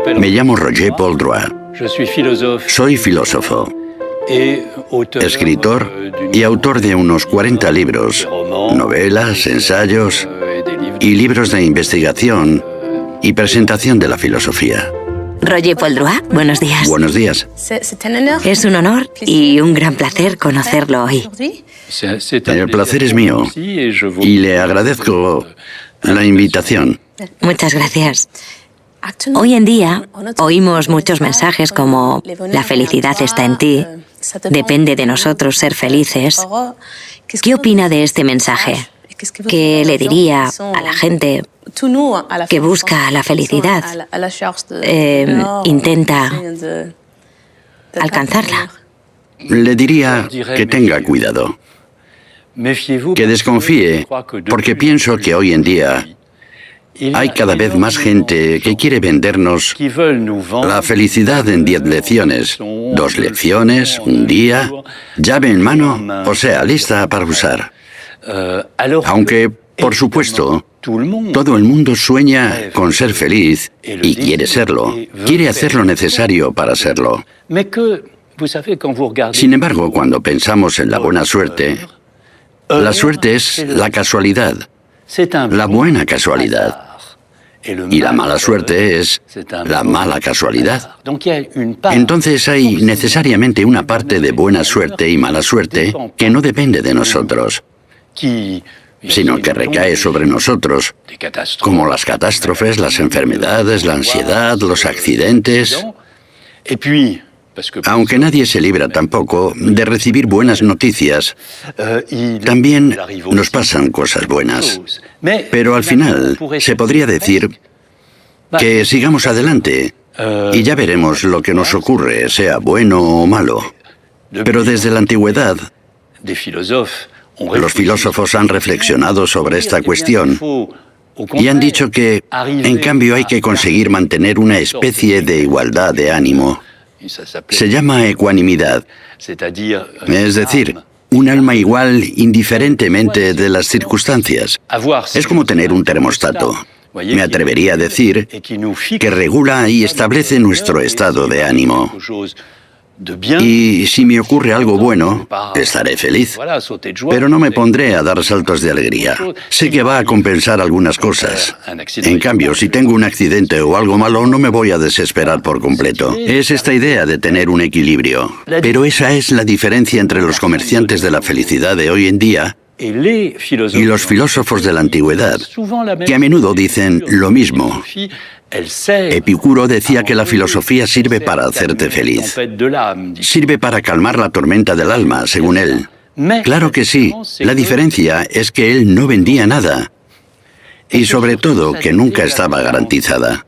Me llamo Roger Poldroit. Soy filósofo, escritor y autor de unos 40 libros, novelas, ensayos y libros de investigación y presentación de la filosofía. Roger Poldroit, buenos días. Buenos días. Es un honor y un gran placer conocerlo hoy. El placer es mío y le agradezco la invitación. Muchas gracias. Hoy en día oímos muchos mensajes como la felicidad está en ti, depende de nosotros ser felices. ¿Qué opina de este mensaje? ¿Qué le diría a la gente que busca la felicidad, intenta alcanzarla? Le diría que tenga cuidado, que desconfíe, porque pienso que hoy en día hay cada vez más gente que quiere vendernos la felicidad en 10 lecciones, 2 lecciones, un día, llave en mano, o sea, lista para usar. Aunque, por supuesto, todo el mundo sueña con ser feliz y quiere serlo, quiere hacer lo necesario para serlo. Sin embargo, cuando pensamos en la buena suerte, la suerte es la casualidad, la buena casualidad. Y la mala suerte es la mala casualidad. Entonces hay necesariamente una parte de buena suerte y mala suerte que no depende de nosotros, sino que recae sobre nosotros, como las catástrofes, las enfermedades, la ansiedad, los accidentes. Aunque nadie se libra tampoco de recibir buenas noticias, también nos pasan cosas buenas. Pero al final se podría decir que sigamos adelante y ya veremos lo que nos ocurre, sea bueno o malo. Pero desde la antigüedad, los filósofos han reflexionado sobre esta cuestión y han dicho que, en cambio, hay que conseguir mantener una especie de igualdad de ánimo. Se llama ecuanimidad, es decir, un alma igual indiferentemente de las circunstancias. Es como tener un termostato. Me atrevería a decir que regula y establece nuestro estado de ánimo. Y si me ocurre algo bueno, estaré feliz. Pero no me pondré a dar saltos de alegría. Sé que va a compensar algunas cosas. En cambio, si tengo un accidente o algo malo, no me voy a desesperar por completo. Es esta idea de tener un equilibrio. Pero esa es la diferencia entre los comerciantes de la felicidad de hoy en día y los filósofos de la antigüedad, que a menudo dicen lo mismo. Epicuro decía que la filosofía sirve para hacerte feliz. Sirve para calmar la tormenta del alma, según él. Claro que sí. La diferencia es que él no vendía nada. Y sobre todo, que nunca estaba garantizada.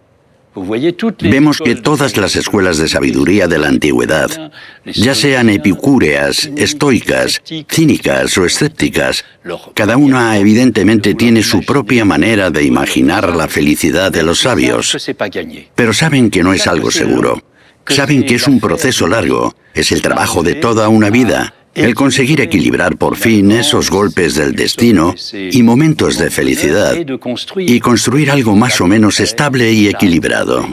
Vemos que todas las escuelas de sabiduría de la antigüedad, ya sean epicúreas, estoicas, cínicas o escépticas, cada una evidentemente tiene su propia manera de imaginar la felicidad de los sabios. Pero saben que no es algo seguro. Saben que es un proceso largo, es el trabajo de toda una vida. El conseguir equilibrar por fin esos golpes del destino y momentos de felicidad y construir algo más o menos estable y equilibrado.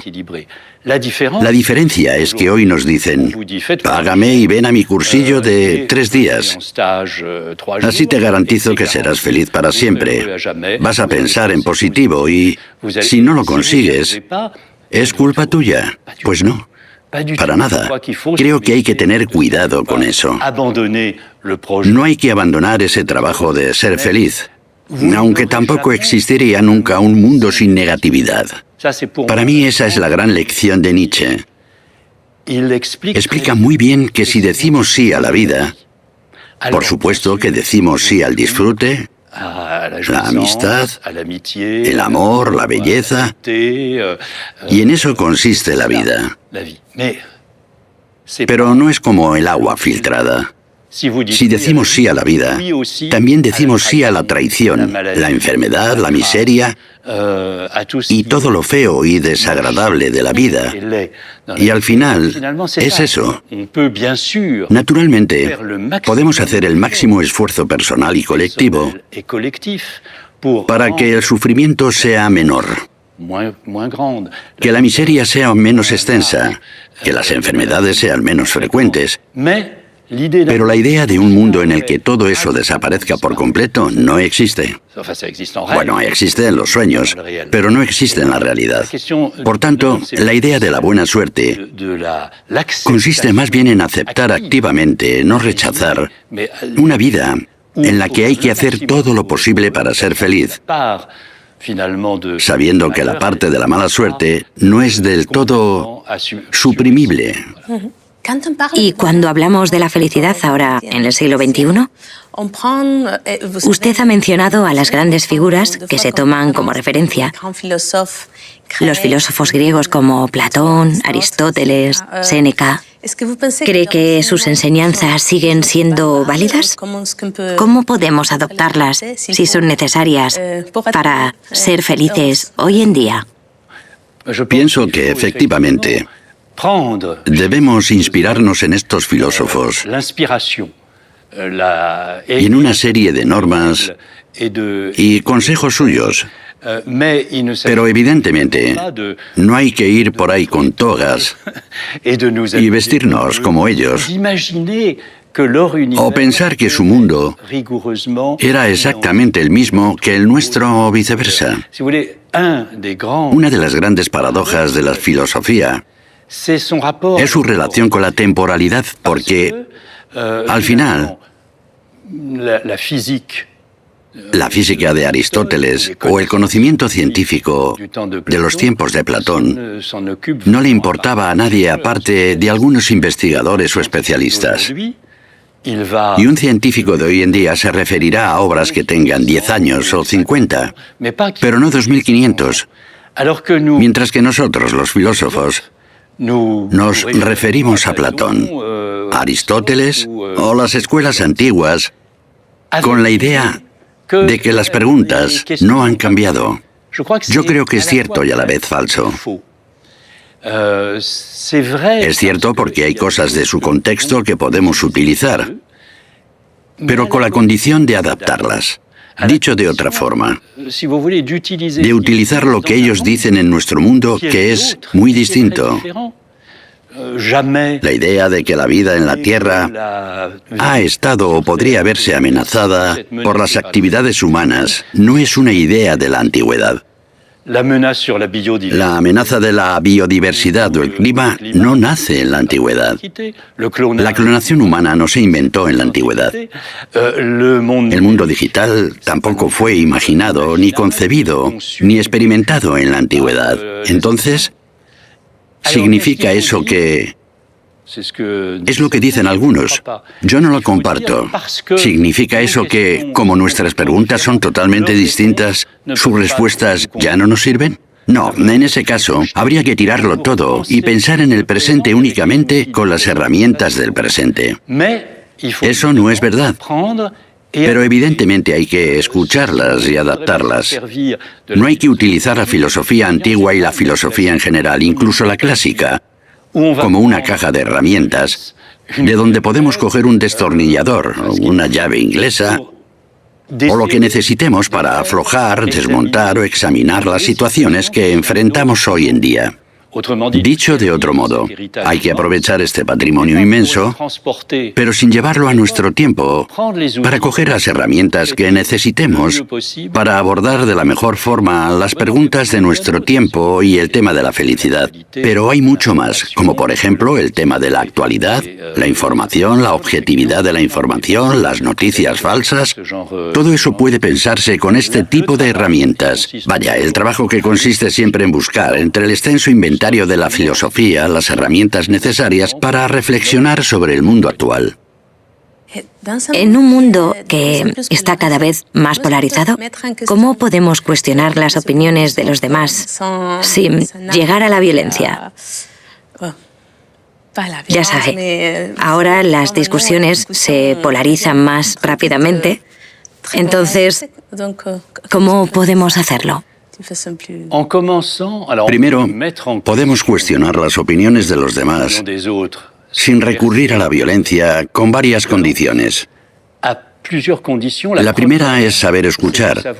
La diferencia es que hoy nos dicen, págame y ven a mi cursillo de 3 días. Así te garantizo que serás feliz para siempre. Vas a pensar en positivo y, si no lo consigues, ¿es culpa tuya? Pues no. Para nada. Creo que hay que tener cuidado con eso. No hay que abandonar ese trabajo de ser feliz, aunque tampoco existiría nunca un mundo sin negatividad. Para mí esa es la gran lección de Nietzsche. Explica muy bien que si decimos sí a la vida, por supuesto que decimos sí al disfrute, la amistad, el amor, la belleza, y en eso consiste la vida. Pero no es como el agua filtrada. Si decimos sí a la vida, también decimos sí a la traición, la enfermedad, la miseria y todo lo feo y desagradable de la vida. Y al final, es eso. Naturalmente, podemos hacer el máximo esfuerzo personal y colectivo para que el sufrimiento sea menor. que la miseria sea menos extensa, que las enfermedades sean menos frecuentes. Pero la idea de un mundo en el que todo eso desaparezca por completo no existe. Bueno, existe en los sueños, pero no existe en la realidad. Por tanto, la idea de la buena suerte consiste más bien en aceptar activamente, no rechazar, una vida en la que hay que hacer todo lo posible para ser feliz, sabiendo que la parte de la mala suerte no es del todo suprimible. Y cuando hablamos de la felicidad ahora en el siglo XXI, usted ha mencionado a las grandes figuras que se toman como referencia. Los filósofos griegos como Platón, Aristóteles, Séneca. ¿Cree que sus enseñanzas siguen siendo válidas? ¿Cómo podemos adoptarlas si son necesarias para ser felices hoy en día? Pienso que efectivamente debemos inspirarnos en estos filósofos y en una serie de normas y consejos suyos. Pero evidentemente no hay que ir por ahí con togas y vestirnos como ellos, o pensar que su mundo era exactamente el mismo que el nuestro o viceversa. Una de las grandes paradojas de la filosofía es su relación con la temporalidad, porque al final la física de Aristóteles o el conocimiento científico de los tiempos de Platón no le importaba a nadie aparte de algunos investigadores o especialistas. Y un científico de hoy en día se referirá a obras que tengan 10 años o 50, pero no 2500, mientras que nosotros, los filósofos, nos referimos a Platón, a Aristóteles o las escuelas antiguas con la idea de que las preguntas no han cambiado. Yo creo que es cierto y a la vez falso. Es cierto porque hay cosas de su contexto que podemos utilizar, pero con la condición de adaptarlas. Dicho de otra forma, de utilizar lo que ellos dicen en nuestro mundo, que es muy distinto. La idea de que la vida en la Tierra ha estado o podría verse amenazada por las actividades humanas no es una idea de la antigüedad. La amenaza de la biodiversidad o el clima no nace en la antigüedad. La clonación humana no se inventó en la antigüedad. El mundo digital tampoco fue imaginado, ni concebido, ni experimentado en la antigüedad. Entonces, ¿significa eso que...? Es lo que dicen algunos. Yo no lo comparto. ¿Significa eso que, como nuestras preguntas son totalmente distintas, sus respuestas ya no nos sirven? No, en ese caso, habría que tirarlo todo y pensar en el presente únicamente con las herramientas del presente. Eso no es verdad. Pero evidentemente hay que escucharlas y adaptarlas. No hay que utilizar la filosofía antigua y la filosofía en general, incluso la clásica, como una caja de herramientas, de donde podemos coger un destornillador, una llave inglesa, o lo que necesitemos para aflojar, desmontar o examinar las situaciones que enfrentamos hoy en día. Dicho de otro modo, hay que aprovechar este patrimonio inmenso, pero sin llevarlo a nuestro tiempo, para coger las herramientas que necesitemos para abordar de la mejor forma las preguntas de nuestro tiempo y el tema de la felicidad. Pero hay mucho más, como por ejemplo el tema de la actualidad, la información, la objetividad de la información, las noticias falsas. Todo eso puede pensarse con este tipo de herramientas. Vaya, el trabajo que consiste siempre en buscar entre el extenso inventario de la filosofía las herramientas necesarias para reflexionar sobre el mundo actual. En un mundo que está cada vez más polarizado, ¿cómo podemos cuestionar las opiniones de los demás sin llegar a la violencia? Ya sabe, ahora las discusiones se polarizan más rápidamente. Entonces, ¿cómo podemos hacerlo? Primero, podemos cuestionar las opiniones de los demás sin recurrir a la violencia con varias condiciones. La primera es saber escuchar.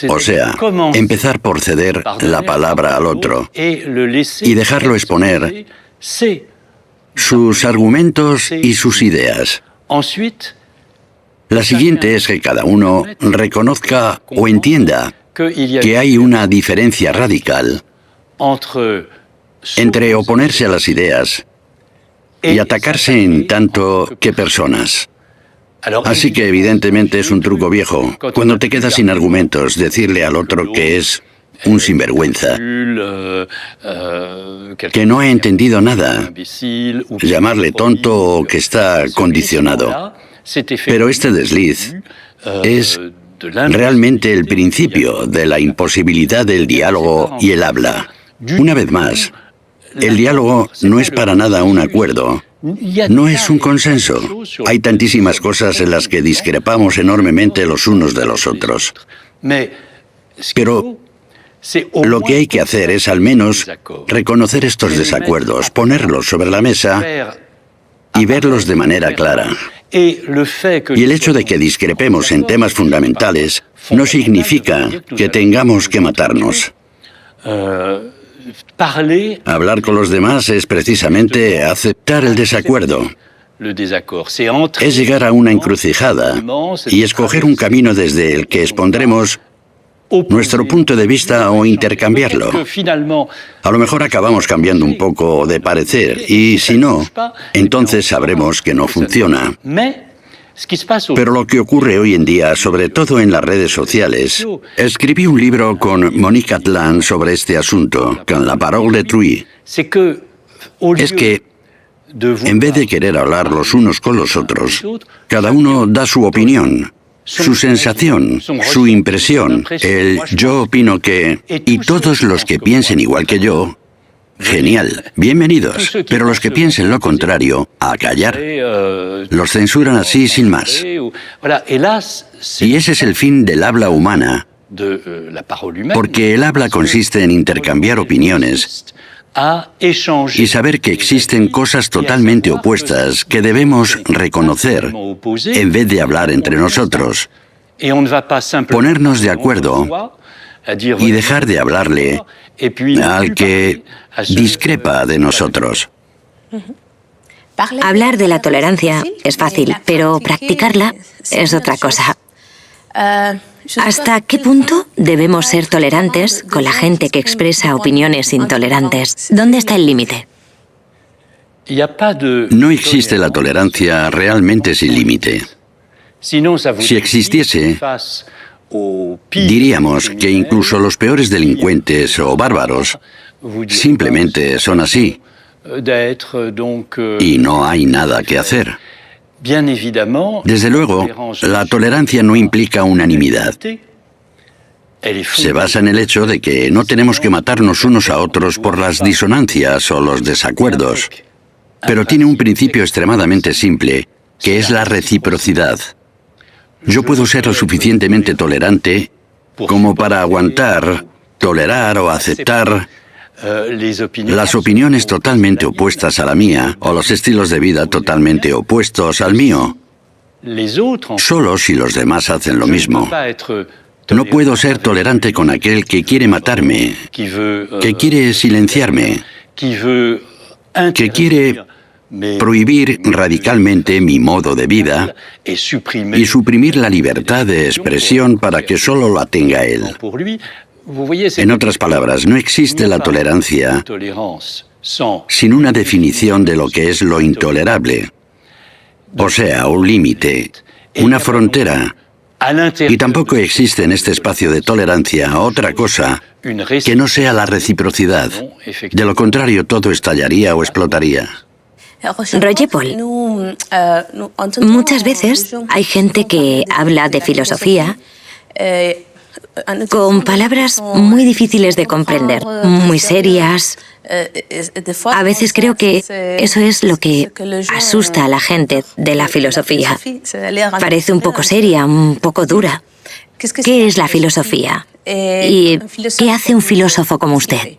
O sea, empezar por ceder la palabra al otro y dejarlo exponer sus argumentos y sus ideas. La siguiente es que cada uno reconozca o entienda que hay una diferencia radical entre oponerse a las ideas y atacarse en tanto que personas. Así que evidentemente es un truco viejo. Cuando te quedas sin argumentos, decirle al otro que es un sinvergüenza, que no ha entendido nada, llamarle tonto o que está condicionado. Pero este desliz es realmente el principio de la imposibilidad del diálogo y el habla. Una vez más, el diálogo no es para nada un acuerdo, no es un consenso. Hay tantísimas cosas en las que discrepamos enormemente los unos de los otros. Pero lo que hay que hacer es al menos reconocer estos desacuerdos, ponerlos sobre la mesa y verlos de manera clara. Y el hecho de que discrepemos en temas fundamentales no significa que tengamos que matarnos. Hablar con los demás es precisamente aceptar el desacuerdo. Es llegar a una encrucijada y escoger un camino desde el que expondremos nuestro punto de vista o intercambiarlo. A lo mejor acabamos cambiando un poco de parecer y si no, entonces sabremos que no funciona. Pero lo que ocurre hoy en día, sobre todo en las redes sociales, escribí un libro con Monique Atlan sobre este asunto, con La Parole d'autrui. Es que, en vez de querer hablar los unos con los otros, cada uno da su opinión, su sensación, su impresión, el yo opino que, y todos los que piensen igual que yo, genial, bienvenidos, pero los que piensen lo contrario, a callar. Los censuran así sin más. Y ese es el fin del habla humana, porque el habla consiste en intercambiar opiniones y saber que existen cosas totalmente opuestas que debemos reconocer en vez de hablar entre nosotros, ponernos de acuerdo y dejar de hablarle al que discrepa de nosotros. Hablar de la tolerancia es fácil, pero practicarla es otra cosa. ¿Hasta qué punto debemos ser tolerantes con la gente que expresa opiniones intolerantes? ¿Dónde está el límite? No existe la tolerancia realmente sin límite. Si existiese, diríamos que incluso los peores delincuentes o bárbaros simplemente son así y no hay nada que hacer. Desde luego, la tolerancia no implica unanimidad. Se basa en el hecho de que no tenemos que matarnos unos a otros por las disonancias o los desacuerdos, pero tiene un principio extremadamente simple, que es la reciprocidad. Yo puedo ser lo suficientemente tolerante como para aguantar, tolerar o aceptar las opiniones totalmente opuestas a la mía o los estilos de vida totalmente opuestos al mío, solo si los demás hacen lo mismo. No puedo ser tolerante con aquel que quiere matarme, que quiere silenciarme, que quiere prohibir radicalmente mi modo de vida y suprimir la libertad de expresión para que solo la tenga él. En otras palabras, no existe la tolerancia sin una definición de lo que es lo intolerable, o sea, un límite, una frontera. Y tampoco existe en este espacio de tolerancia otra cosa que no sea la reciprocidad. De lo contrario, todo estallaría o explotaría. Roger Paul, muchas veces hay gente que habla de filosofía con palabras muy difíciles de comprender, muy serias. A veces creo que eso es lo que asusta a la gente de la filosofía. Parece un poco seria, un poco dura. ¿Qué es la filosofía? ¿Y qué hace un filósofo como usted?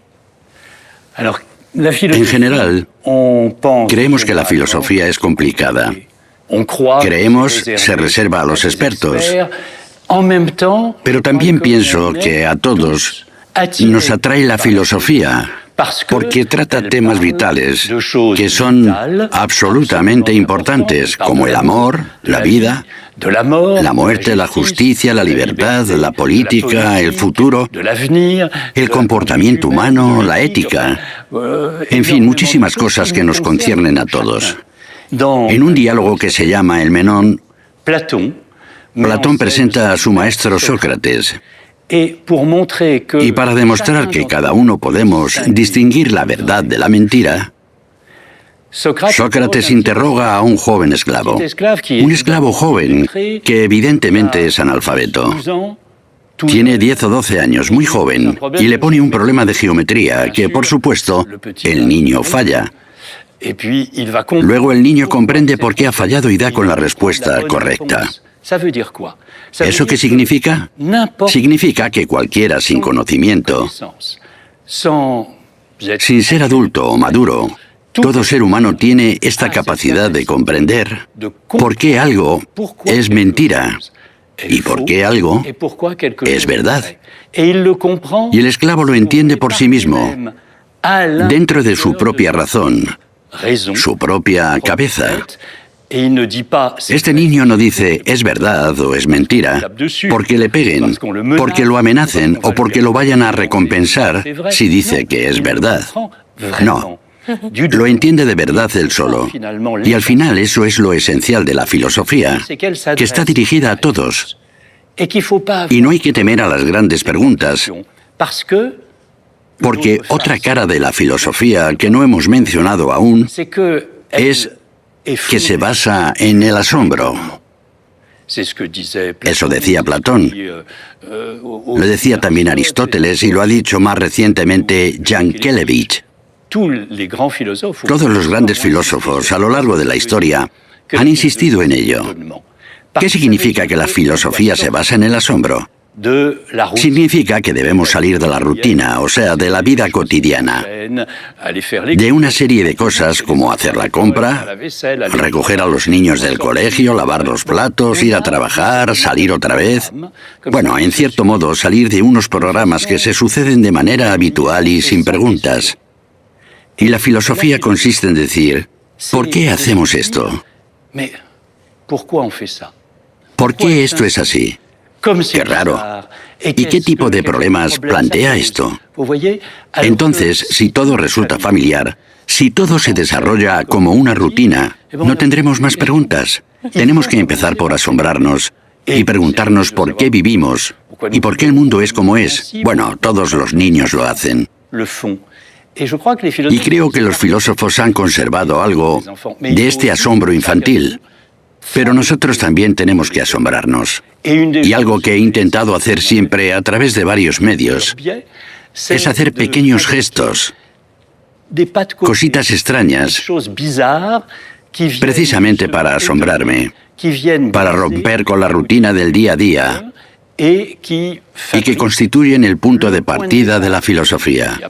En general, creemos que la filosofía es complicada. Creemos se reserva a los expertos. Pero también pienso que a todos nos atrae la filosofía, porque trata temas vitales que son absolutamente importantes, como el amor, la vida, la muerte, la justicia, la libertad, la política, el futuro, el comportamiento humano, la ética, en fin, muchísimas cosas que nos conciernen a todos. En un diálogo que se llama El Menón, Platón presenta a su maestro Sócrates. Y para demostrar que cada uno podemos distinguir la verdad de la mentira, Sócrates interroga a un joven esclavo. Un esclavo joven que evidentemente es analfabeto. Tiene 10 o 12 años, muy joven, y le pone un problema de geometría que, por supuesto, el niño falla. Luego el niño comprende por qué ha fallado y da con la respuesta correcta. ¿Eso qué significa? Significa que cualquiera sin conocimiento, sin ser adulto o maduro, todo ser humano tiene esta capacidad de comprender por qué algo es mentira y por qué algo es verdad. Y el esclavo lo entiende por sí mismo, dentro de su propia razón, su propia cabeza. Este niño no dice es verdad o es mentira porque le peguen, porque lo amenacen o porque lo vayan a recompensar si dice que es verdad. No, lo entiende de verdad él solo. Y al final eso es lo esencial de la filosofía, que está dirigida a todos. Y no hay que temer a las grandes preguntas, porque otra cara de la filosofía que no hemos mencionado aún es que se basa en el asombro. Eso decía Platón. Lo decía también Aristóteles y lo ha dicho más recientemente Jan Kelevich. Todos los grandes filósofos a lo largo de la historia han insistido en ello. ¿Qué significa que la filosofía se basa en el asombro? Significa que debemos salir de la rutina, o sea, de la vida cotidiana, de una serie de cosas como hacer la compra, recoger a los niños del colegio, lavar los platos, ir a trabajar, salir otra vez. Bueno, en cierto modo, salir de unos programas que se suceden de manera habitual y sin preguntas. Y la filosofía consiste en decir, ¿por qué hacemos esto? ¿Por qué esto es así? ¡Qué raro! ¿Y qué tipo de problemas plantea esto? Entonces, si todo resulta familiar, si todo se desarrolla como una rutina, no tendremos más preguntas. Tenemos que empezar por asombrarnos y preguntarnos por qué vivimos y por qué el mundo es como es. Bueno, todos los niños lo hacen. Y creo que los filósofos han conservado algo de este asombro infantil. Pero nosotros también tenemos que asombrarnos. Y algo que he intentado hacer siempre a través de varios medios es hacer pequeños gestos, cositas extrañas, precisamente para asombrarme, para romper con la rutina del día a día y que constituyen el punto de partida de la filosofía.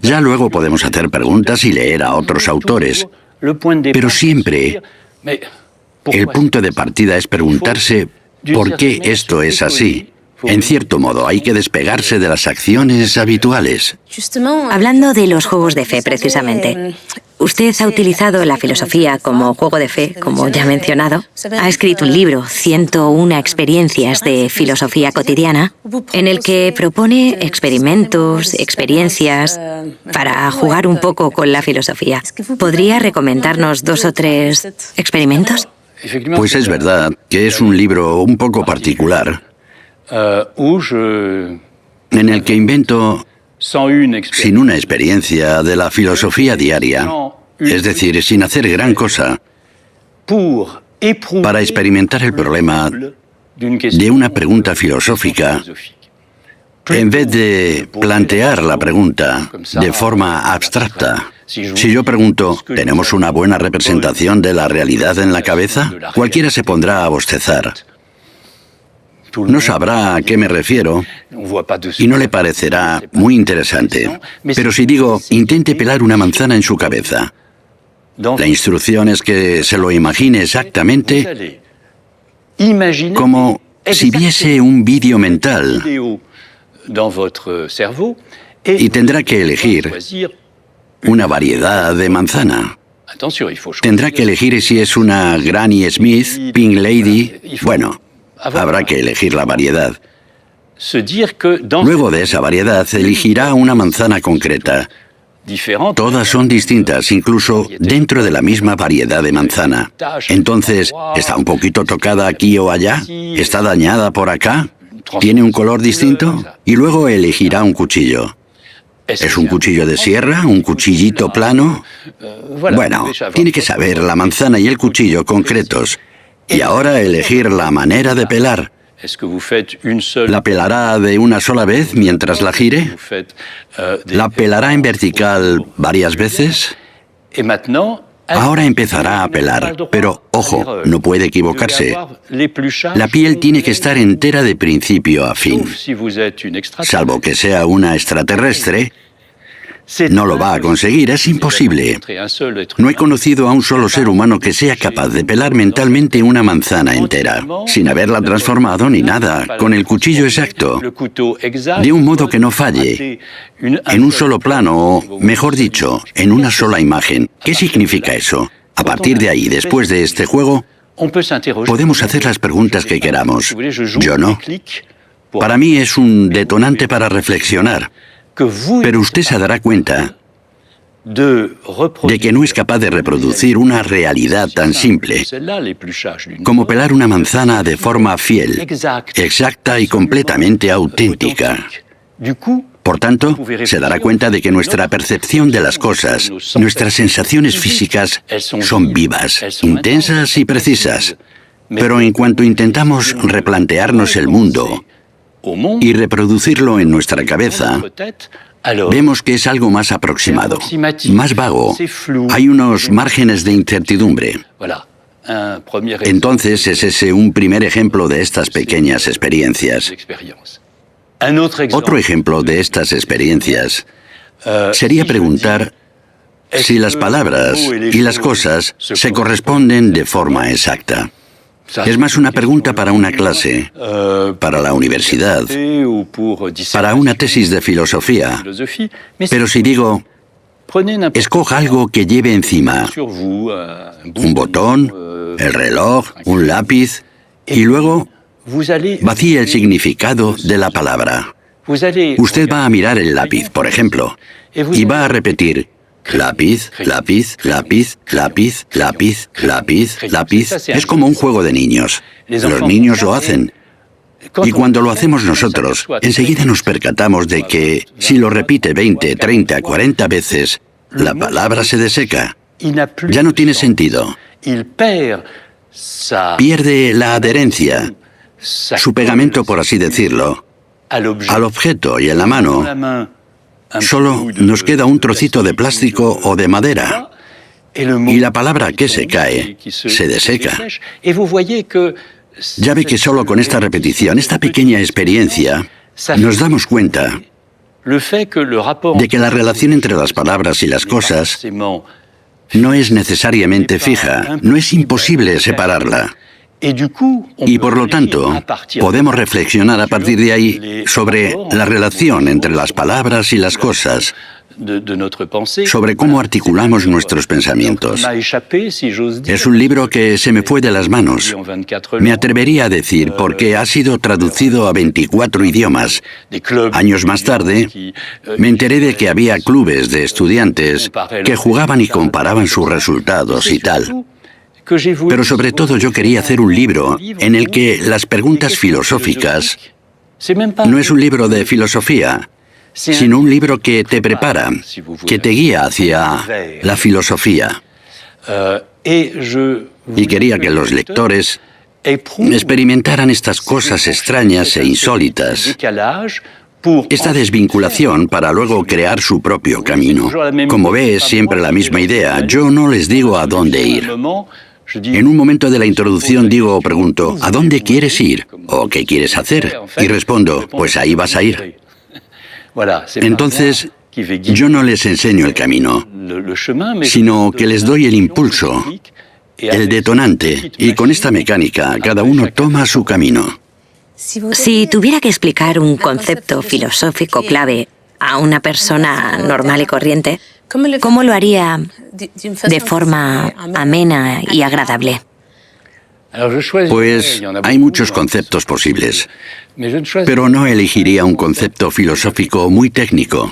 Ya luego podemos hacer preguntas y leer a otros autores, pero siempre el punto de partida es preguntarse por qué esto es así. En cierto modo, hay que despegarse de las acciones habituales. Hablando de los juegos de fe, precisamente, usted ha utilizado la filosofía como juego de fe, como ya he mencionado. Ha escrito un libro, 101 experiencias de filosofía cotidiana, en el que propone experimentos, experiencias, para jugar un poco con la filosofía. ¿Podría recomendarnos 2 o 3 experimentos? Pues es verdad que es un libro un poco particular, en el que invento, sin una experiencia de la filosofía diaria, es decir, sin hacer gran cosa, para experimentar el problema de una pregunta filosófica, en vez de plantear la pregunta de forma abstracta. Si yo pregunto, ¿tenemos una buena representación de la realidad en la cabeza? Cualquiera se pondrá a bostezar. No sabrá a qué me refiero y no le parecerá muy interesante. Pero si digo, intente pelar una manzana en su cabeza, la instrucción es que se lo imagine exactamente como Si viese un vídeo mental y tendrá que elegir una variedad de manzana. Tendrá que elegir si es una Granny Smith, Pink Lady. Bueno, habrá que elegir la variedad. Luego de esa variedad elegirá una manzana concreta. Todas son distintas, incluso dentro de la misma variedad de manzana. Entonces, ¿está un poquito tocada aquí o allá? ¿Está dañada por acá? ¿Tiene un color distinto? Y luego elegirá un cuchillo. ¿Es un cuchillo de sierra? ¿Un cuchillito plano? Bueno, tiene que saber la manzana y el cuchillo concretos. Y ahora elegir la manera de pelar. ¿La pelará de una sola vez mientras la gire? ¿La pelará en vertical varias veces? Ahora empezará a pelar, pero ojo, no puede equivocarse. La piel tiene que estar entera de principio a fin. Salvo que sea una extraterrestre, no lo va a conseguir, es imposible. No he conocido a un solo ser humano que sea capaz de pelar mentalmente una manzana entera, sin haberla transformado ni nada, con el cuchillo exacto, de un modo que no falle, en un solo plano, o, mejor dicho, en una sola imagen. ¿Qué significa eso? A partir de ahí, después de este juego, podemos hacer las preguntas que queramos. Yo no. Para mí es un detonante para reflexionar. Pero usted se dará cuenta de que no es capaz de reproducir una realidad tan simple como pelar una manzana de forma fiel, exacta y completamente auténtica. Por tanto, se dará cuenta de que nuestra percepción de las cosas, nuestras sensaciones físicas son vivas, intensas y precisas. Pero en cuanto intentamos replantearnos el mundo y reproducirlo en nuestra cabeza, vemos que es algo más aproximado, más vago. Hay unos márgenes de incertidumbre. Entonces es ese un primer ejemplo de estas pequeñas experiencias. Otro ejemplo de estas experiencias sería preguntar si las palabras y las cosas se corresponden de forma exacta. Es más una pregunta para una clase, para la universidad, para una tesis de filosofía. Pero si digo, escoja algo que lleve encima, un botón, el reloj, un lápiz, y luego vacíe el significado de la palabra. Usted va a mirar el lápiz, por ejemplo, y va a repetir lápiz, lápiz, lápiz, lápiz, lápiz, lápiz, lápiz. Es como un juego de niños. Los niños lo hacen. Y cuando lo hacemos nosotros, enseguida nos percatamos de que si lo repite 20, 30, 40 veces, la palabra se deseca. Ya no tiene sentido. Pierde la adherencia, su pegamento, por así decirlo, al objeto y en la mano. Solo nos queda un trocito de plástico o de madera. Y la palabra que se cae, se deseca. Ya ve que solo con esta repetición, esta pequeña experiencia, nos damos cuenta de que la relación entre las palabras y las cosas no es necesariamente fija, no es imposible separarla. Y por lo tanto, podemos reflexionar a partir de ahí sobre la relación entre las palabras y las cosas, sobre cómo articulamos nuestros pensamientos. Es un libro que se me fue de las manos. Me atrevería a decir porque ha sido traducido a 24 idiomas. Años más tarde, me enteré de que había clubes de estudiantes que jugaban y comparaban sus resultados y tal. Pero sobre todo yo quería hacer un libro en el que las preguntas filosóficas no es un libro de filosofía, sino un libro que te prepara, que te guía hacia la filosofía. Y quería que los lectores experimentaran estas cosas extrañas e insólitas, esta desvinculación para luego crear su propio camino. Como ve, es siempre la misma idea. Yo no les digo a dónde ir. En un momento de la introducción digo o pregunto, ¿a dónde quieres ir? ¿O qué quieres hacer? Y respondo, pues ahí vas a ir. Entonces, yo no les enseño el camino, sino que les doy el impulso, el detonante, y con esta mecánica cada uno toma su camino. Si tuviera que explicar un concepto filosófico clave a una persona normal y corriente, ¿cómo lo haría de forma amena y agradable? Pues hay muchos conceptos posibles, pero no elegiría un concepto filosófico muy técnico.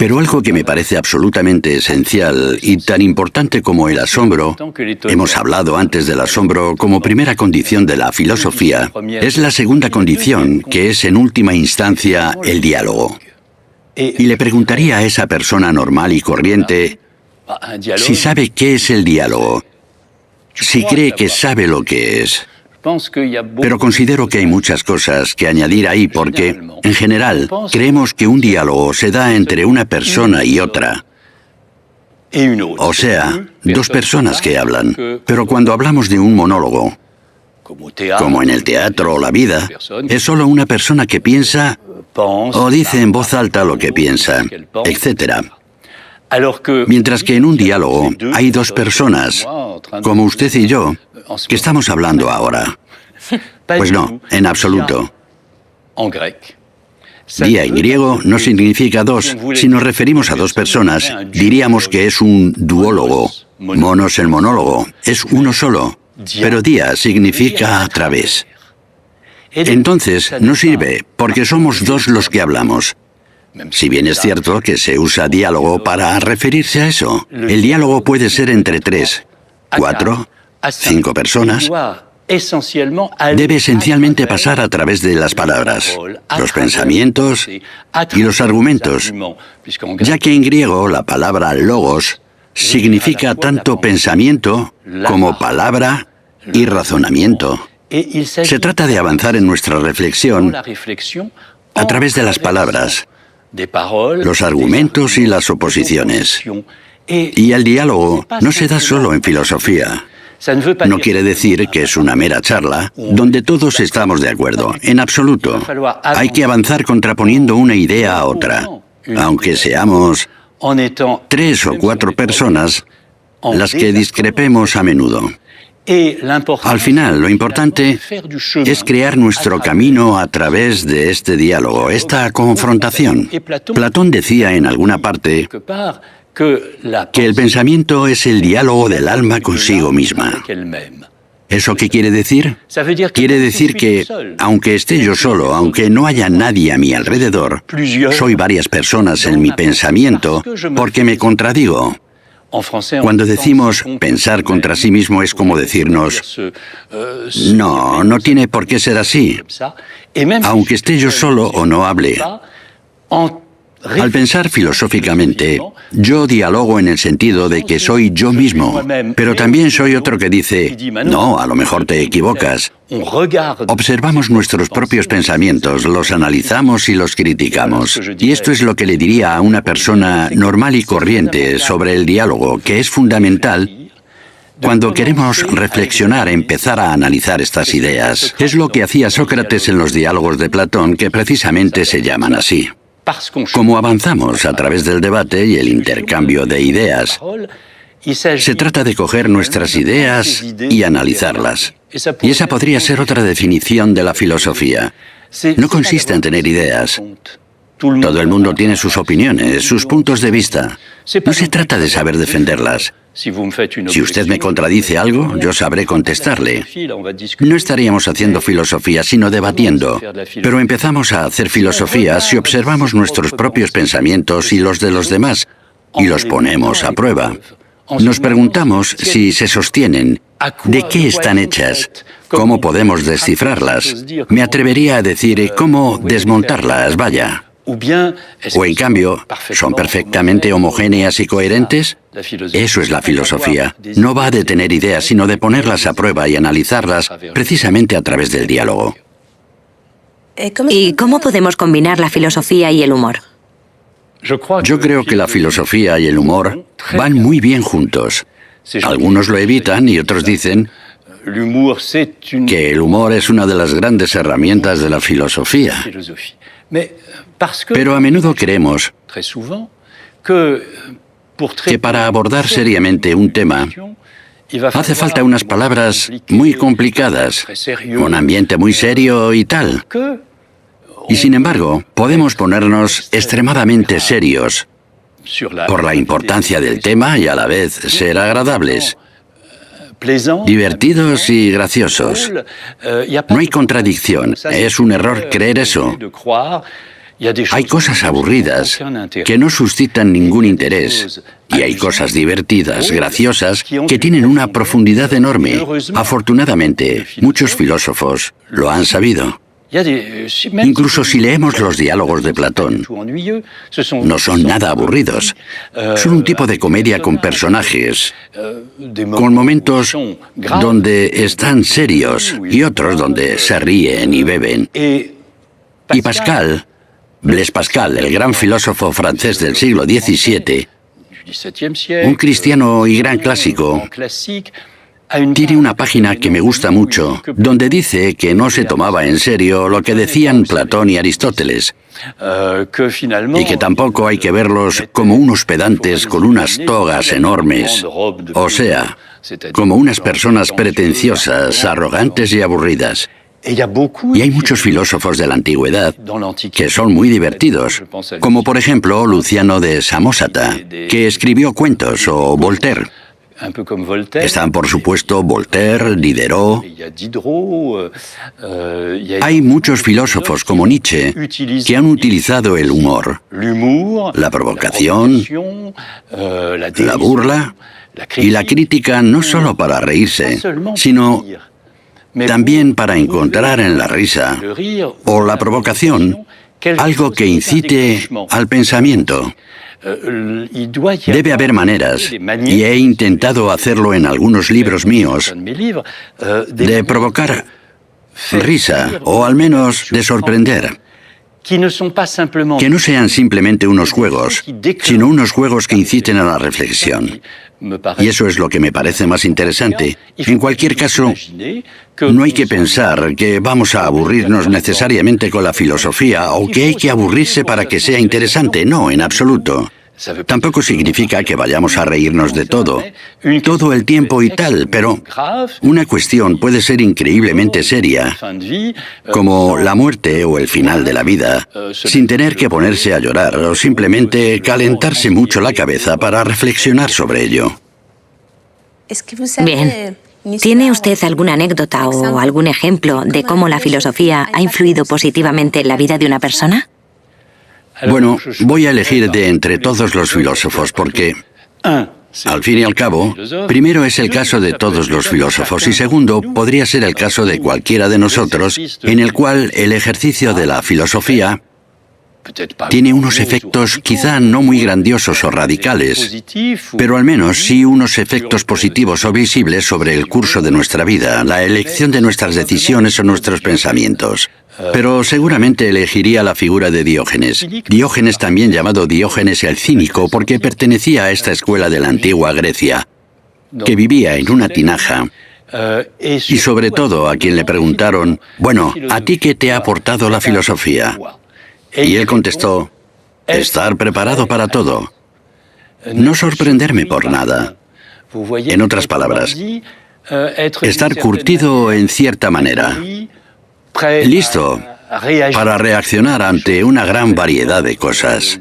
Pero algo que me parece absolutamente esencial y tan importante como el asombro, hemos hablado antes del asombro como primera condición de la filosofía, es la segunda condición, que es en última instancia el diálogo. Y le preguntaría a esa persona normal y corriente si sabe qué es el diálogo, si cree que sabe lo que es. Pero considero que hay muchas cosas que añadir ahí porque, en general, creemos que un diálogo se da entre una persona y otra. O sea, dos personas que hablan. Pero cuando hablamos de un monólogo, como en el teatro o la vida, es solo una persona que piensa o dice en voz alta lo que piensa, etc. Mientras que en un diálogo hay dos personas, como usted y yo, que estamos hablando ahora. Pues no, en absoluto. Día en griego no significa dos. Si nos referimos a dos personas, diríamos que es un duólogo. Monos el monólogo, es uno solo. Pero día significa a través. Entonces, no sirve, porque somos dos los que hablamos. Si bien es cierto que se usa diálogo para referirse a eso, el diálogo puede ser entre 3, 4, 5 personas. Debe esencialmente pasar a través de las palabras, los pensamientos y los argumentos, ya que en griego la palabra logos significa tanto pensamiento como palabra y razonamiento. Se trata de avanzar en nuestra reflexión a través de las palabras, los argumentos y las oposiciones. Y el diálogo no se da solo en filosofía. No quiere decir que es una mera charla donde todos estamos de acuerdo, en absoluto. Hay que avanzar contraponiendo una idea a otra, aunque seamos 3 o 4 personas las que discrepemos a menudo. Al final, lo importante es crear nuestro camino a través de este diálogo, esta confrontación. Platón decía en alguna parte que el pensamiento es el diálogo del alma consigo misma. ¿Eso qué quiere decir? Quiere decir que, aunque esté yo solo, aunque no haya nadie a mi alrededor, soy varias personas en mi pensamiento porque me contradigo. Cuando decimos pensar contra sí mismo es como decirnos, no tiene por qué ser así, aunque esté yo solo o no hable. Al pensar filosóficamente, yo dialogo en el sentido de que soy yo mismo, pero también soy otro que dice, no, a lo mejor te equivocas. Observamos nuestros propios pensamientos, los analizamos y los criticamos. Y esto es lo que le diría a una persona normal y corriente sobre el diálogo, que es fundamental cuando queremos reflexionar, empezar a analizar estas ideas. Es lo que hacía Sócrates en los diálogos de Platón, que precisamente se llaman así. Como avanzamos a través del debate y el intercambio de ideas, se trata de coger nuestras ideas y analizarlas. Y esa podría ser otra definición de la filosofía. No consiste en tener ideas. Todo el mundo tiene sus opiniones, sus puntos de vista. No se trata de saber defenderlas. Si usted me contradice algo, yo sabré contestarle. No estaríamos haciendo filosofía, sino debatiendo. Pero empezamos a hacer filosofía si observamos nuestros propios pensamientos y los de los demás, y los ponemos a prueba. Nos preguntamos si se sostienen, de qué están hechas, cómo podemos descifrarlas. Me atrevería a decir cómo desmontarlas, vaya. O en cambio, ¿son perfectamente homogéneas y coherentes? Eso es la filosofía. No va de tener ideas, sino de ponerlas a prueba y analizarlas precisamente a través del diálogo. ¿Y cómo podemos combinar la filosofía y el humor? Yo creo que la filosofía y el humor van muy bien juntos. Algunos lo evitan y otros dicen que el humor es una de las grandes herramientas de la filosofía. Pero a menudo creemos que para abordar seriamente un tema Hace falta unas palabras muy complicadas, un ambiente muy serio y tal. Y sin embargo, podemos ponernos extremadamente serios por la importancia del tema y a la vez ser agradables, divertidos y graciosos. No hay contradicción, es un error creer eso. Hay cosas aburridas que no suscitan ningún interés y hay cosas divertidas, graciosas, que tienen una profundidad enorme. Afortunadamente, muchos filósofos lo han sabido. Incluso si leemos los diálogos de Platón, no son nada aburridos. Son un tipo de comedia con personajes, con momentos donde están serios y otros donde se ríen y beben. Y Pascal, Blaise Pascal, el gran filósofo francés del siglo XVII, un cristiano y gran clásico, tiene una página que me gusta mucho, donde dice que no se tomaba en serio lo que decían Platón y Aristóteles, y que tampoco hay que verlos como unos pedantes con unas togas enormes, o sea, como unas personas pretenciosas, arrogantes y aburridas. Y hay muchos filósofos de la antigüedad que son muy divertidos, como por ejemplo Luciano de Samosata, que escribió cuentos, o Voltaire. Están, por supuesto, Voltaire, Diderot. Hay muchos filósofos como Nietzsche que han utilizado el humor, la provocación, la burla y la crítica no solo para reírse, sino también para encontrar en la risa o la provocación algo que incite al pensamiento. Debe haber maneras, y he intentado hacerlo en algunos libros míos, de provocar risa o al menos de sorprender. Que no sean simplemente unos juegos, sino unos juegos que inciten a la reflexión. Y eso es lo que me parece más interesante. En cualquier caso, no hay que pensar que vamos a aburrirnos necesariamente con la filosofía o que hay que aburrirse para que sea interesante. No, en absoluto. Tampoco significa que vayamos a reírnos de todo el tiempo y tal, pero una cuestión puede ser increíblemente seria, como la muerte o el final de la vida, sin tener que ponerse a llorar o simplemente calentarse mucho la cabeza para reflexionar sobre ello. Bien. ¿Tiene usted alguna anécdota o algún ejemplo de cómo la filosofía ha influido positivamente en la vida de una persona? Bueno, voy a elegir de entre todos los filósofos porque, al fin y al cabo, primero es el caso de todos los filósofos y segundo, podría ser el caso de cualquiera de nosotros, en el cual el ejercicio de la filosofía tiene unos efectos quizá no muy grandiosos o radicales, pero al menos sí unos efectos positivos o visibles sobre el curso de nuestra vida, la elección de nuestras decisiones o nuestros pensamientos. Pero seguramente elegiría la figura de Diógenes. Diógenes, también llamado Diógenes el Cínico, porque pertenecía a esta escuela de la antigua Grecia, que vivía en una tinaja. Y sobre todo a quien le preguntaron, bueno, ¿a ti qué te ha aportado la filosofía? Y él contestó, estar preparado para todo, no sorprenderme por nada. En otras palabras, estar curtido en cierta manera, listo para reaccionar ante una gran variedad de cosas.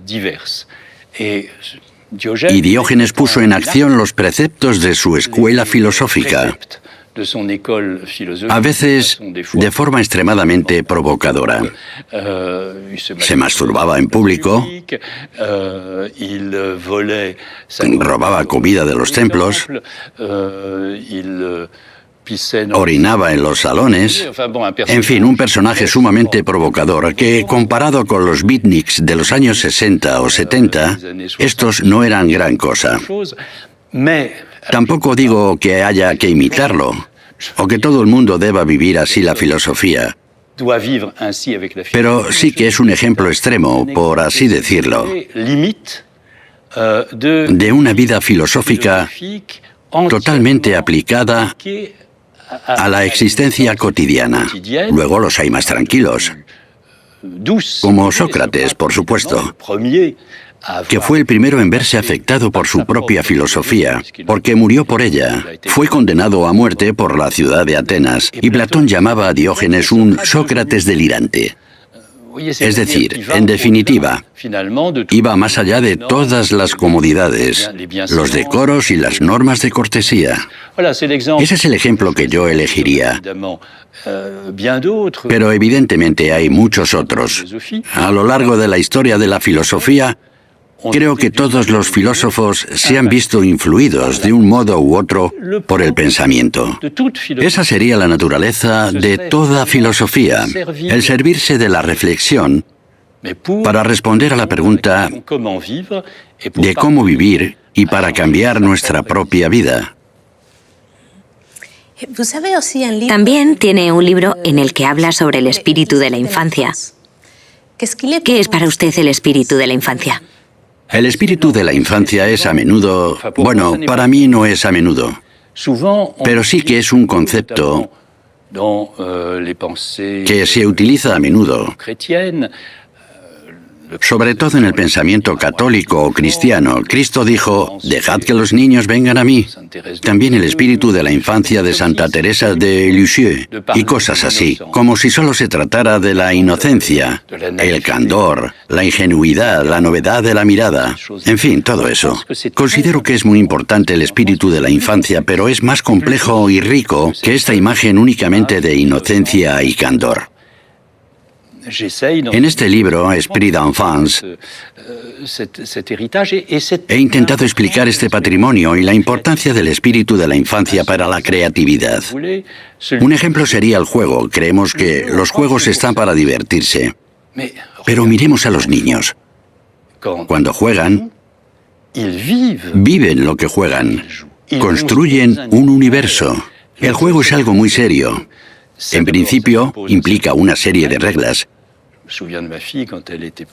Y Diógenes puso en acción los preceptos de su escuela filosófica, a veces de forma extremadamente provocadora. Se masturbaba en público, robaba comida de los templos, orinaba en los salones, en fin, un personaje sumamente provocador que, comparado con los beatniks de los años 60 o 70, estos no eran gran cosa. Tampoco digo que haya que imitarlo, o que todo el mundo deba vivir así la filosofía. Pero sí que es un ejemplo extremo, por así decirlo, de una vida filosófica totalmente aplicada a la existencia cotidiana. Luego los hay más tranquilos, como Sócrates, por supuesto. que fue el primero en verse afectado por su propia filosofía, porque murió por ella. Fue condenado a muerte por la ciudad de Atenas, y Platón llamaba a Diógenes un Sócrates delirante. Es decir, en definitiva, iba más allá de todas las comodidades, los decoros y las normas de cortesía. Ese es el ejemplo que yo elegiría. Pero evidentemente hay muchos otros. A lo largo de la historia de la filosofía, creo que todos los filósofos se han visto influidos de un modo u otro por el pensamiento. Esa sería la naturaleza de toda filosofía, el servirse de la reflexión para responder a la pregunta de cómo vivir y para cambiar nuestra propia vida. También tiene un libro en el que habla sobre el espíritu de la infancia. ¿Qué es para usted el espíritu de la infancia? El espíritu de la infancia es a menudo, bueno, para mí no es a menudo, pero sí que es un concepto que se utiliza a menudo, sobre todo en el pensamiento católico o cristiano. Cristo dijo, dejad que los niños vengan a mí. También el espíritu de la infancia de Santa Teresa de Lisieux y cosas así, como si solo se tratara de la inocencia, el candor, la ingenuidad, la novedad de la mirada, en fin, todo eso. Considero que es muy importante el espíritu de la infancia, pero es más complejo y rico que esta imagen únicamente de inocencia y candor. En este libro, Esprit d'enfance, he intentado explicar este patrimonio y la importancia del espíritu de la infancia para la creatividad. Un ejemplo sería el juego. Creemos que los juegos están para divertirse. Pero miremos a los niños. Cuando juegan, viven lo que juegan. Construyen un universo. El juego es algo muy serio. En principio, implica una serie de reglas.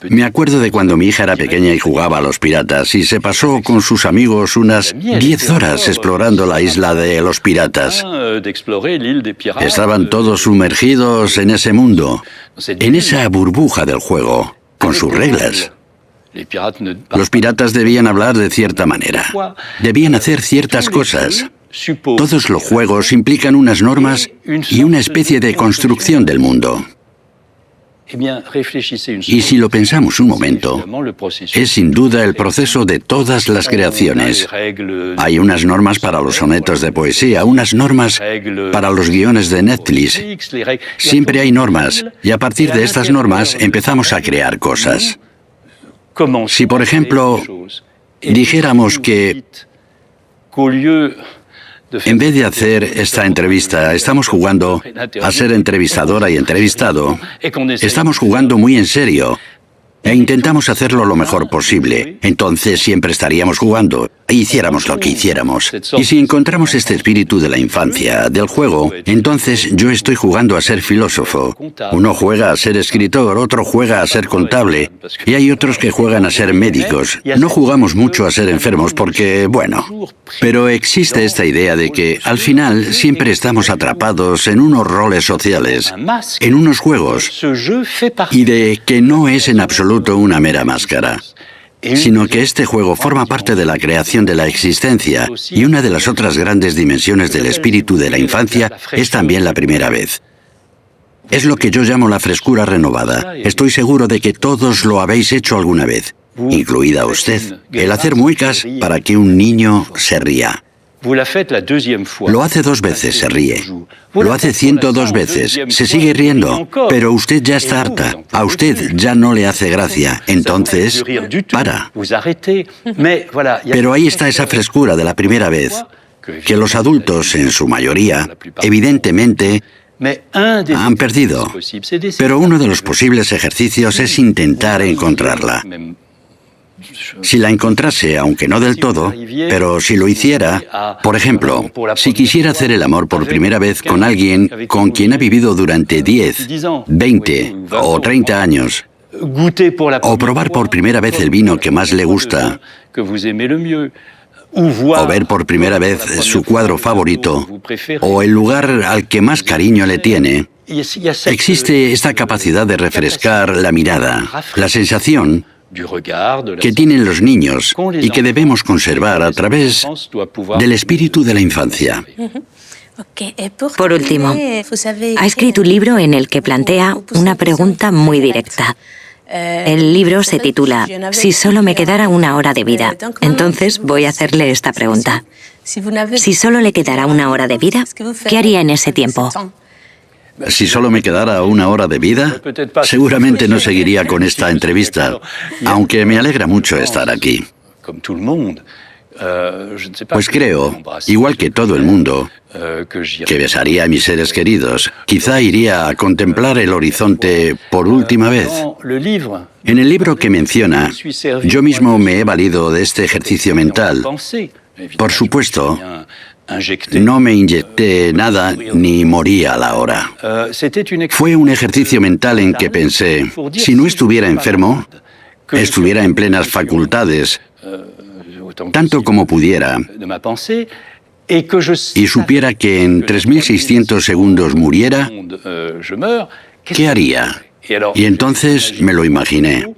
Me acuerdo de cuando mi hija era pequeña y jugaba a los piratas, y se pasó con sus amigos unas 10 horas explorando la isla de los piratas. Estaban todos sumergidos en ese mundo, en esa burbuja del juego, con sus reglas. Los piratas debían hablar de cierta manera, debían hacer ciertas cosas. Todos los juegos implican unas normas y una especie de construcción del mundo. Y si lo pensamos un momento, es sin duda el proceso de todas las creaciones. Hay unas normas para los sonetos de poesía, unas normas para los guiones de Netflix. Siempre hay normas, y a partir de estas normas empezamos a crear cosas. Si, por ejemplo, dijéramos que en vez de hacer esta entrevista, estamos jugando a ser entrevistadora y entrevistado. Estamos jugando muy en serio e intentamos hacerlo lo mejor posible. Entonces siempre estaríamos jugando e hiciéramos lo que hiciéramos. Y si encontramos este espíritu de la infancia, del juego, entonces yo estoy jugando a ser filósofo. Uno juega a ser escritor, otro juega a ser contable, y hay otros que juegan a ser médicos. No jugamos mucho a ser enfermos porque, bueno, pero existe esta idea de que al final siempre estamos atrapados en unos roles sociales, en unos juegos, y de que no es en absoluto una mera máscara, sino que este juego forma parte de la creación de la existencia, y una de las otras grandes dimensiones del espíritu de la infancia es también la primera vez. Es lo que yo llamo la frescura renovada. Estoy seguro de que todos lo habéis hecho alguna vez, incluida usted, el hacer muecas para que un niño se ría. Lo hace 2 veces, se ríe. Lo hace 102 veces, se sigue riendo, pero usted ya está harta. A usted ya no le hace gracia. Entonces, para. Pero ahí está esa frescura de la primera vez, que los adultos, en su mayoría, evidentemente, han perdido. Pero uno de los posibles ejercicios es intentar encontrarla. Si la encontrase, aunque no del todo, pero si lo hiciera, por ejemplo, si quisiera hacer el amor por primera vez con alguien con quien ha vivido durante 10, 20 o 30 años, o probar por primera vez el vino que más le gusta, o ver por primera vez su cuadro favorito, o el lugar al que más cariño le tiene, existe esta capacidad de refrescar la mirada, la sensación que tienen los niños y que debemos conservar a través del espíritu de la infancia. Por último, ha escrito un libro en el que plantea una pregunta muy directa. El libro se titula Si solo me quedara una hora de vida. Entonces voy a hacerle esta pregunta. Si solo le quedara una hora de vida, ¿qué haría en ese tiempo? Si solo me quedara una hora de vida, seguramente no seguiría con esta entrevista, aunque me alegra mucho estar aquí. Pues creo, igual que todo el mundo, que besaría a mis seres queridos. Quizá iría a contemplar el horizonte por última vez. En el libro que menciona, yo mismo me he valido de este ejercicio mental. Por supuesto, no me inyecté nada ni morí a la hora. Fue un ejercicio mental en que pensé, si no estuviera enfermo, estuviera en plenas facultades, tanto como pudiera, y supiera que en 3.600 segundos muriera, ¿qué haría? Y entonces me lo imaginé.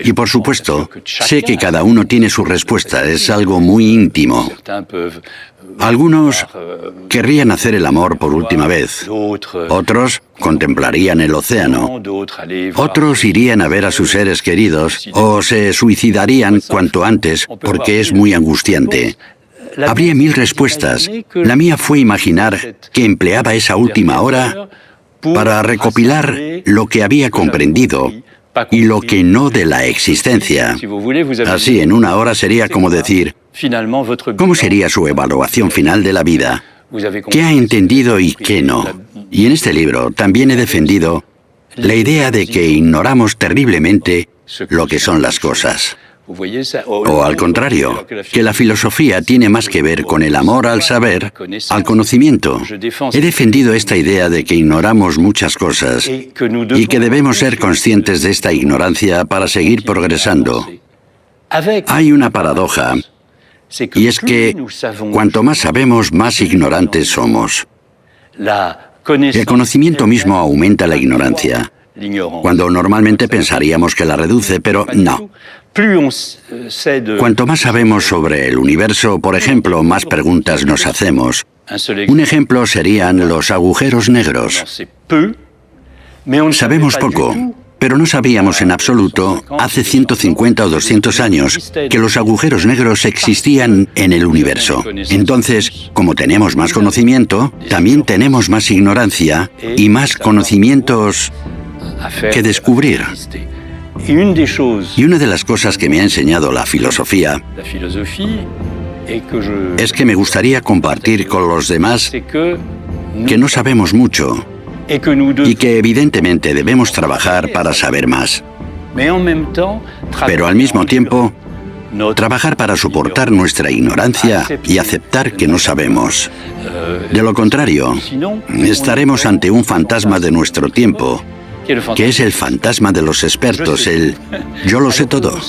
Y por supuesto, sé que cada uno tiene su respuesta, es algo muy íntimo. Algunos querrían hacer el amor por última vez, otros contemplarían el océano, otros irían a ver a sus seres queridos o se suicidarían cuanto antes porque es muy angustiante. Habría 1000 respuestas. La mía fue imaginar que empleaba esa última hora para recopilar lo que había comprendido y lo que no de la existencia. Así, en una hora sería como decir, ¿cómo sería su evaluación final de la vida? ¿Qué ha entendido y qué no? Y en este libro también he defendido la idea de que ignoramos terriblemente lo que son las cosas. O al contrario, que la filosofía tiene más que ver con el amor al saber, al conocimiento. He defendido esta idea de que ignoramos muchas cosas y que debemos ser conscientes de esta ignorancia para seguir progresando. Hay una paradoja, y es que cuanto más sabemos, más ignorantes somos. El conocimiento mismo aumenta la ignorancia, cuando normalmente pensaríamos que la reduce, pero no. Cuanto más sabemos sobre el universo, por ejemplo, más preguntas nos hacemos. Un ejemplo serían los agujeros negros. Sabemos poco, pero no sabíamos en absoluto, hace 150 o 200 años, que los agujeros negros existían en el universo. Entonces, como tenemos más conocimiento, también tenemos más ignorancia y más conocimientos que descubrir. Y una de las cosas que me ha enseñado la filosofía es que me gustaría compartir con los demás que no sabemos mucho y que evidentemente debemos trabajar para saber más. Pero al mismo tiempo, trabajar para soportar nuestra ignorancia y aceptar que no sabemos. De lo contrario, estaremos ante un fantasma de nuestro tiempo, que es el fantasma de los expertos, el yo lo sé todo.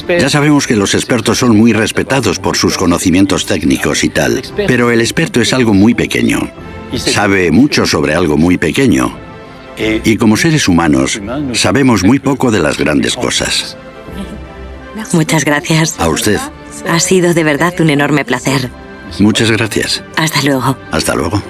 Ya sabemos que los expertos son muy respetados por sus conocimientos técnicos y tal, pero el experto es algo muy pequeño. Sabe mucho sobre algo muy pequeño. Y como seres humanos, sabemos muy poco de las grandes cosas. Muchas gracias. A usted. Ha sido de verdad un enorme placer. Muchas gracias. Hasta luego. Hasta luego.